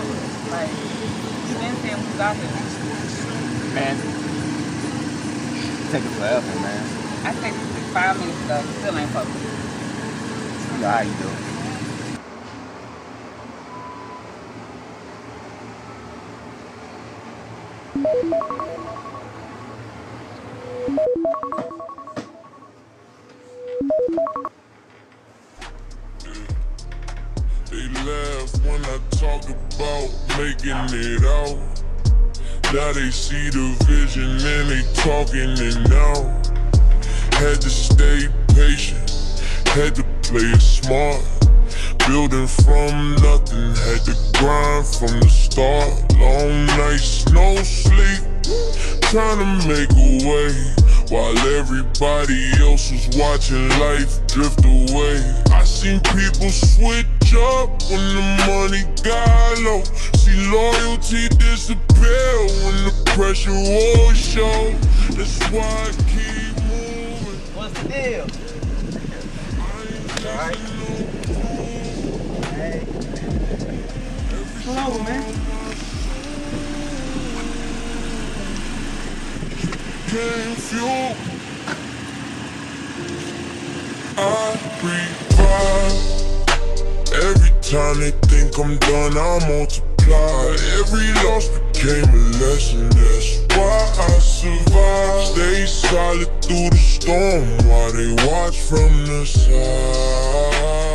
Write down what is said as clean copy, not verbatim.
forever. Like, you been saying we got here. Man, taking forever, man. I texted you 5 minutes ago, you still ain't focused. You know how you do. They laugh when I talk about making it out. Now they see the vision and they talking it now. Had to stay patient, had to play it smart. Building from nothing, had to grind from the start. Long nights, no sleep, trying to make a way, while everybody else was watching life drift away. I seen people switch up when the money got low. See loyalty disappear when the pressure was show. That's why I keep moving. What's the deal? Alright. Hey. Pull over, man. Came fuel. I revive. Every time they think I'm done, I multiply. Every loss became a lesson, that's why I survive. Stay solid through the storm while they watch from the side.